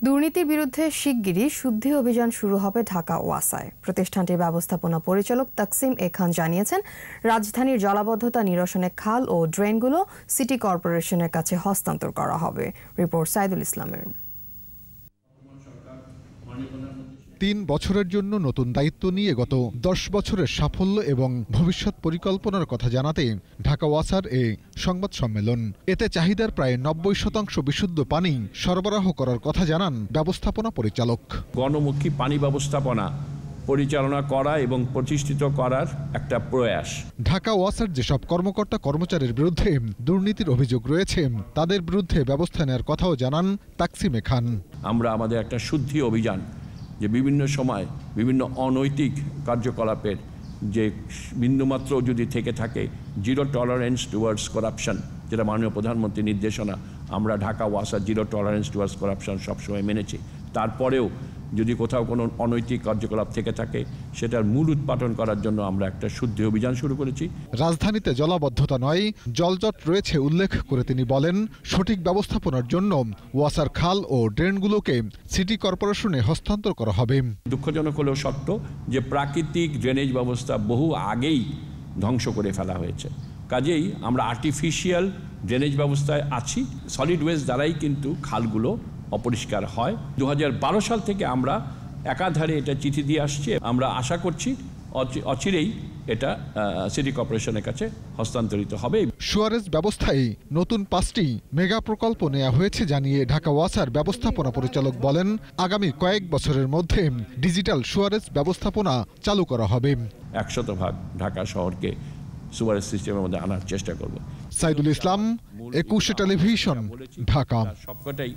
দুর্নীতির বিরুদ্ধে শিগগিরই শুদ্ধি অভিযান শুরু হবে ঢাকা ওয়াসায়। প্রতিষ্ঠানটির ব্যবস্থাপনা পরিচালক তাকসিম এ খান জানিয়েছেন, রাজধানীর জলাবদ্ধতা নিরসনে খাল ও ড্রেনগুলো সিটি কর্পোরেশনের কাছে হস্তান্তর করা হবে। রিপোর্ট সাইদুল ইসলামের। ৩ বছরের জন্য নতুন দায়িত্ব নিয়ে গত ১০ বছরের সাফল্য এবং ভবিষ্যৎ পরিকল্পনার কথা জানাতে ঢাকা ওয়াসার এই সংবাদ সম্মেলন। এতে চাহিদার প্রায় ৯০% বিশুদ্ধ পানি সরবরাহ করার কথা জানান ব্যবস্থাপনা পরিচালক। গণমুখী পানি ব্যবস্থাপনা পরিচালনা করা এবং প্রতিষ্ঠিত করার একটা প্রয়াস। ঢাকা ওয়াসার যেসব কর্মকর্তা কর্মচারীর বিরুদ্ধে দুর্নীতির অভিযোগ রয়েছে তাদের বিরুদ্ধে ব্যবস্থা নেওয়ার কথাও জানান তাকসিম এ খান। আমরা আমাদের একটা শুদ্ধি অভিযান, যে বিভিন্ন সময় বিভিন্ন অনৈতিক কার্যকলাপের যে বিন্দুমাত্র যদি থেকে থাকে, জিরো টলারেন্স টুয়ার্ডস করাপশন, যেটা মাননীয় প্রধানমন্ত্রীর নির্দেশনা, আমরা ঢাকা ওয়াসা জিরো টলারেন্স টুয়ার্ডস করাপশন সবসময় মেনেছি। তারপরেও যদি কোথাও কোনো অনৈতিক কার্যকলাপ থেকে থাকে, সেটার মূল উৎপাটন করার জন্য আমরা একটা শুদ্ধি অভিযান শুরু করেছি। রাজধানীতে জলাবদ্ধতা নয়, জলজট রয়েছে উল্লেখ করে তিনি বলেন, সঠিক ব্যবস্থাপনার জন্য ওয়াসার খাল ও ড্রেনগুলোকে সিটি কর্পোরেশনে হস্তান্তর করা হবে। দুঃখজনক হলেও সত্য যে প্রাকৃতিক ড্রেনেজ ব্যবস্থা বহু আগেই ধ্বংস করে ফেলা হয়েছে। কাজেই আমরা আর্টিফিশিয়াল ড্রেনেজ ব্যবস্থায় আছি। সলিড ওয়েস্ট দ্বারাই কিন্তু খালগুলো অপরিষ্কার হয়। 2012 সাল থেকে আমরা একাধারে এটা চিঠি দিয়ে আসছি। আমরা আশা করছি অচিরেই এটা সিটি কর্পোরেশনের কাছে হস্তান্তরিত হবে। সুয়ারেজ ব্যবস্থায় নতুন 5টি মেগা প্রকল্প নেওয়া হয়েছে জানিয়ে ঢাকা ওয়াসার ব্যবস্থাপনা পরিচালক বলেন, আগামী কয়েক বছরের মধ্যে ডিজিটাল সুয়ারেজ ব্যবস্থাপনা চালু করা হবে। 100% ঢাকা শহরকে সুয়ারেজ সিস্টেমের মধ্যে আনার চেষ্টা করব। সাইদুল ইসলাম, 21 টেলিভিশন, ঢাকা। সবকটাই